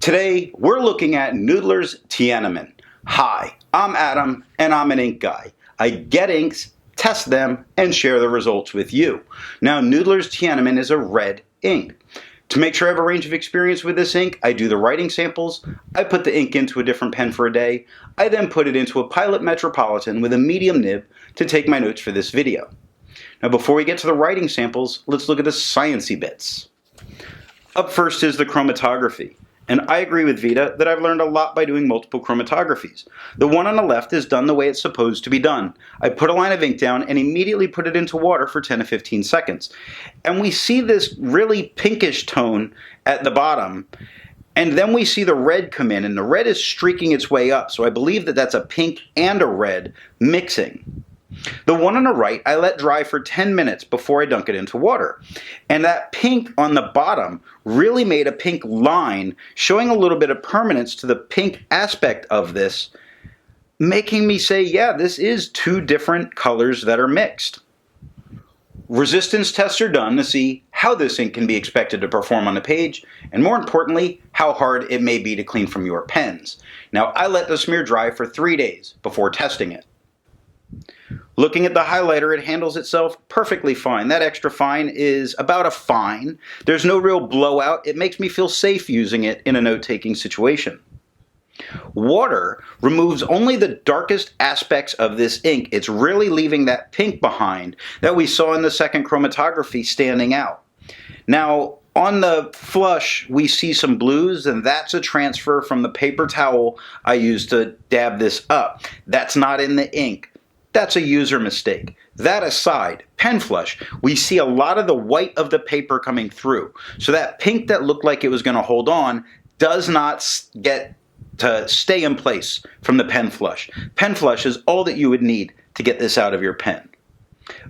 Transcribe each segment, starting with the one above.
Today, we're looking at Noodler's Tiananmen. Hi, I'm Adam, and I'm an ink guy. I get inks, test them, and share the results with you. Now, Noodler's Tiananmen is a red ink. To make sure I have a range of experience with this ink, I do the writing samples, I put the ink into a different pen for a day, I then put it into a Pilot Metropolitan with a medium nib to take my notes for this video. Now, before we get to the writing samples, let's look at the sciencey bits. Up first is the chromatography. And I agree with Vita that I've learned a lot by doing multiple chromatographies. The one on the left is done the way it's supposed to be done. I put a line of ink down and immediately put it into water for 10 to 15 seconds. And we see this really pinkish tone at the bottom. And then we see the red come in, and the red is streaking its way up. So I believe that that's a pink and a red mixing. The one on the right, I let dry for 10 minutes before I dunk it into water. And that pink on the bottom really made a pink line, showing a little bit of permanence to the pink aspect of this, making me say, yeah, this is two different colors that are mixed. Resistance tests are done to see how this ink can be expected to perform on the page, and more importantly, how hard it may be to clean from your pens. Now, I let the smear dry for 3 days before testing it. Looking at the highlighter, it handles itself perfectly fine. That extra fine is about a fine. There's no real blowout. It makes me feel safe using it in a note-taking situation. Water removes only the darkest aspects of this ink. It's really leaving that pink behind that we saw in the second chromatography standing out. Now, on the flush, we see some blues, and that's a transfer from the paper towel I used to dab this up. That's not in the ink. That's a user mistake. That aside, pen flush, we see a lot of the white of the paper coming through. So that pink that looked like it was going to hold on does not get to stay in place from the pen flush. Pen flush is all that you would need to get this out of your pen.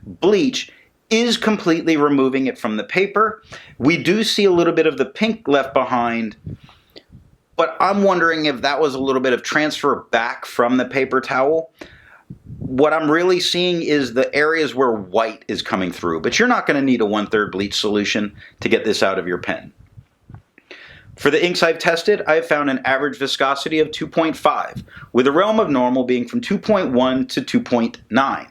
Bleach is completely removing it from the paper. We do see a little bit of the pink left behind, but I'm wondering if that was a little bit of transfer back from the paper towel. What I'm really seeing is the areas where white is coming through, but you're not going to need a 1/3 bleach solution to get this out of your pen. For the inks I've tested, I've found an average viscosity of 2.5, with a realm of normal being from 2.1 to 2.9.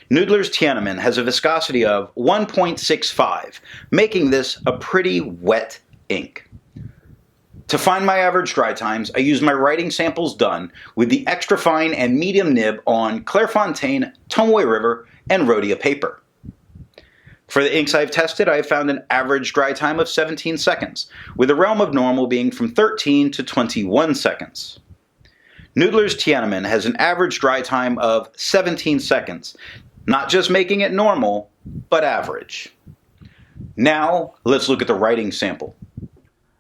Noodler's Tiananmen has a viscosity of 1.65, making this a pretty wet ink. To find my average dry times, I use my writing samples done with the extra fine and medium nib on Clairefontaine, Tomoe River, and Rhodia paper. For the inks I've tested, I have found an average dry time of 17 seconds, with a realm of normal being from 13 to 21 seconds. Noodler's Tiananmen has an average dry time of 17 seconds, not just making it normal, but average. Now, let's look at the writing sample.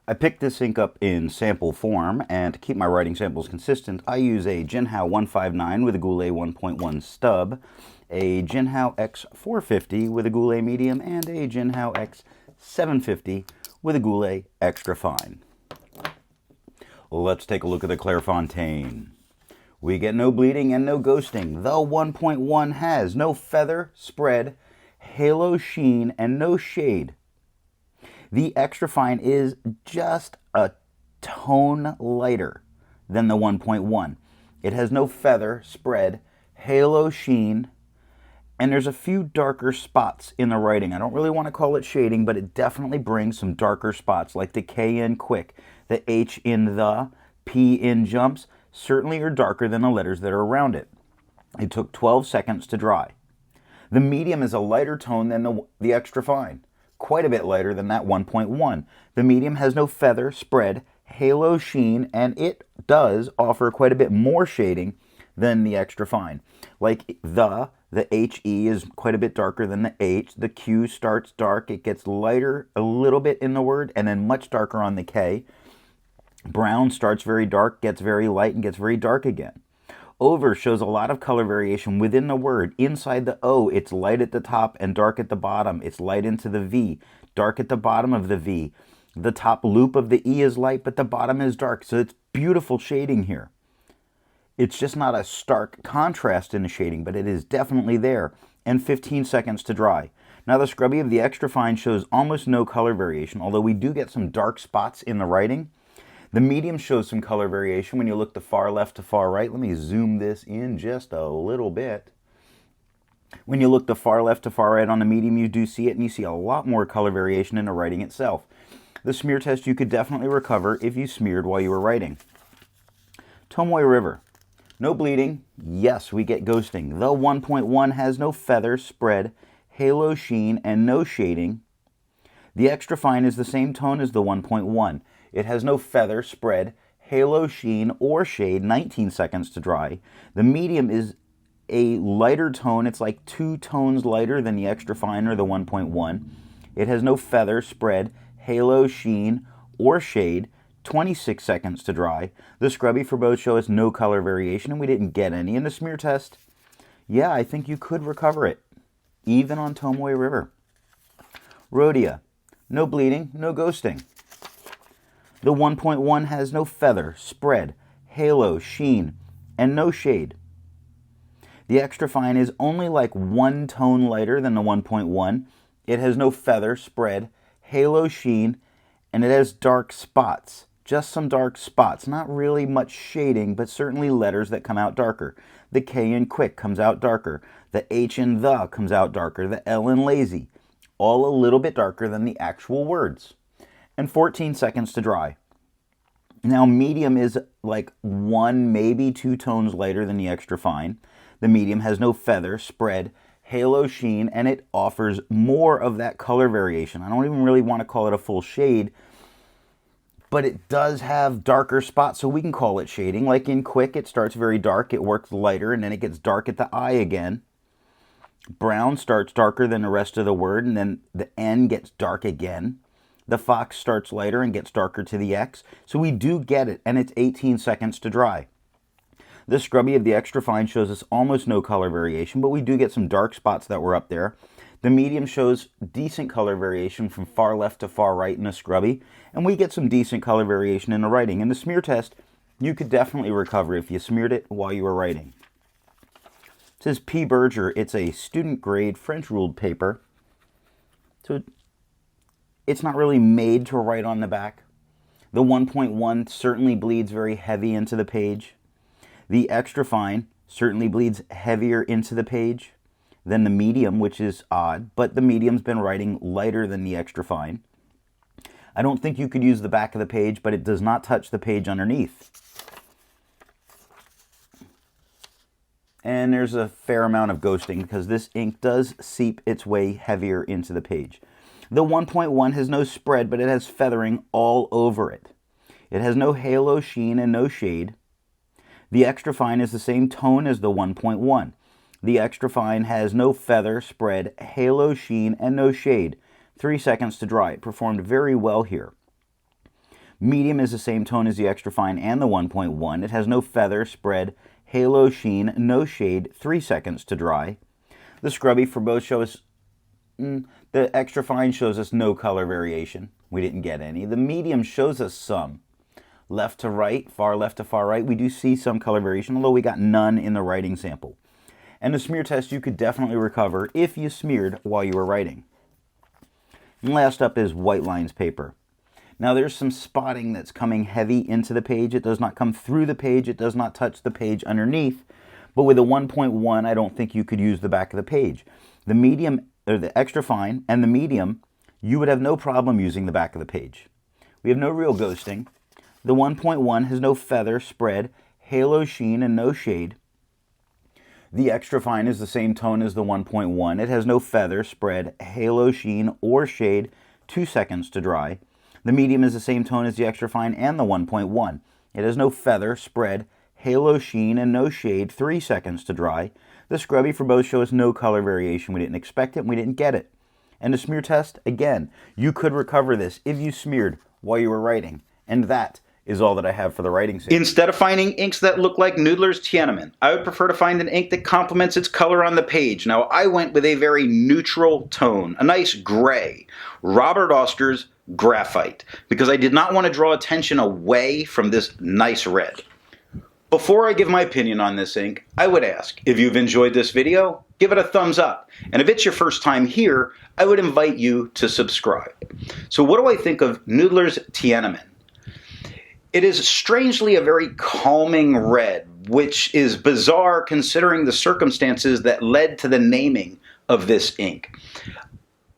I picked this ink up in sample form, and to keep my writing samples consistent, I use a Jinhao 159 with a Goulet 1.1 stub, a Jinhao X450 with a Goulet medium, and a Jinhao X750 with a Goulet extra fine. Let's take a look at the Clairefontaine. We get no bleeding and no ghosting. The 1.1 has no feather, spread, halo sheen, and no shade. The extra fine is just a tone lighter than the 1.1. It has no feather, spread, halo sheen, and there's a few darker spots in the writing. I don't really want to call it shading, but it definitely brings some darker spots, like the K in quick, the H in the, P in jumps, certainly are darker than the letters that are around it. It took 12 seconds to dry. The medium is a lighter tone than the extra fine. Quite a bit lighter than that 1.1. The medium has no feather, spread, halo sheen, and it does offer quite a bit more shading than the extra fine. Like the HE is quite a bit darker than the H. The Q starts dark. It gets lighter a little bit in the word, and then much darker on the K. Brown starts very dark, gets very light, and gets very dark again. Over shows a lot of color variation within the word. Inside the O, it's light at the top and dark at the bottom. It's light into the V, dark at the bottom of the V. The top loop of the E is light, but the bottom is dark. So it's beautiful shading here. It's just not a stark contrast in the shading, but it is definitely there. And 15 seconds to dry. Now the scrubby of the extra fine shows almost no color variation, although we do get some dark spots in the writing. The medium shows some color variation when you look the far left to far right. Let me zoom this in just a little bit. When you look the far left to far right on the medium, you do see it, and you see a lot more color variation in the writing itself. The smear test you could definitely recover if you smeared while you were writing. Tomoe River. No bleeding. Yes, we get ghosting. The 1.1 has no feather, spread, halo sheen, and no shading. The extra fine is the same tone as the 1.1. It has no feather, spread, halo sheen, or shade, 19 seconds to dry. The medium is a lighter tone. It's like 2 tones lighter than the extra fine or the 1.1. It has no feather, spread, halo, sheen, or shade, 26 seconds to dry. The scrubby for both show us no color variation, and we didn't get any. In the smear test, yeah, I think you could recover it, even on Tomoe River. Rhodia. No bleeding, no ghosting. The 1.1 has no feather, spread, halo, sheen, and no shade. The extra fine is only like 1 tone lighter than the 1.1. It has no feather, spread, halo sheen, and it has dark spots. Just some dark spots. Not really much shading, but certainly letters that come out darker. The K in quick comes out darker. The H in the comes out darker. The L in lazy. All a little bit darker than the actual words. And 14 seconds to dry. Now medium is like 1, maybe 2 tones lighter than the extra fine. The medium has no feather, spread, halo sheen, and it offers more of that color variation. I don't even really want to call it a full shade, but it does have darker spots, so we can call it shading. Like in quick, it starts very dark, it works lighter, and then it gets dark at the I again. Brown starts darker than the rest of the word, and then the N gets dark again. The fox starts lighter and gets darker to the X. So we do get it, and it's 18 seconds to dry. The scrubby of the extra fine shows us almost no color variation, but we do get some dark spots that were up there. The medium shows decent color variation from far left to far right in the scrubby, and we get some decent color variation in the writing. In the smear test, you could definitely recover if you smeared it while you were writing. It says P. Berger. It's a student grade French ruled paper. So it's not really made to write on the back. The 1.1 certainly bleeds very heavy into the page. The extra fine certainly bleeds heavier into the page than the medium, which is odd, but the medium's been writing lighter than the extra fine. I don't think you could use the back of the page, but it does not touch the page underneath. And there's a fair amount of ghosting because this ink does seep its way heavier into the page. The 1.1 has no spread, but it has feathering all over it. It has no halo sheen and no shade. The extra fine is the same tone as the 1.1. The extra fine has no feather, spread, halo sheen, and no shade. 3 seconds to dry. It performed very well here. Medium is the same tone as the extra fine and the 1.1. It has no feather, spread, halo sheen, no shade. 3 seconds to dry. The scrubby for both show us, the extra fine shows us no color variation. We didn't get any. The medium shows us some. Left to right, far left to far right, we do see some color variation, although we got none in the writing sample. And the smear test you could definitely recover if you smeared while you were writing. And last up is white lines paper. Now there's some spotting that's coming heavy into the page. It does not come through the page. It does not touch the page underneath. But with a 1.1, I don't think you could use the back of the page. The medium, or the extra fine, and the medium, you would have no problem using the back of the page. We have no real ghosting. The 1.1 has no feather, spread, halo sheen, and no shade. The extra fine is the same tone as the 1.1. It has no feather, spread, halo sheen, or shade. 2 seconds to dry. The medium is the same tone as the extra fine and the 1.1. It has no feather, spread, halo sheen, and no shade. 3 seconds to dry. The scrubby for both show us no color variation. We didn't expect it, and we didn't get it. And the smear test, again, you could recover this if you smeared while you were writing. And that is all that I have for the writing sample. Instead of finding inks that look like Noodler's Tiananmen, I would prefer to find an ink that complements its color on the page. Now, I went with a very neutral tone, a nice gray, Robert Oster's Graphite, because I did not want to draw attention away from this nice red. Before I give my opinion on this ink, I would ask, if you've enjoyed this video, give it a thumbs up. And if it's your first time here, I would invite you to subscribe. So what do I think of Noodler's Tiananmen? It is strangely a very calming red, which is bizarre considering the circumstances that led to the naming of this ink.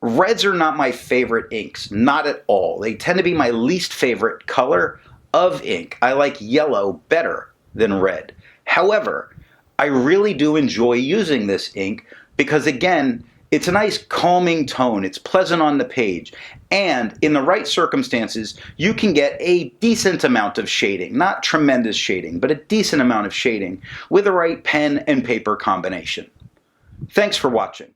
Reds are not my favorite inks, not at all. They tend to be my least favorite color of ink. I like yellow better than red. However, I really do enjoy using this ink because, again, it's a nice calming tone. It's pleasant on the page. And in the right circumstances, you can get a decent amount of shading. Not tremendous shading, but a decent amount of shading with the right pen and paper combination. Thanks for watching.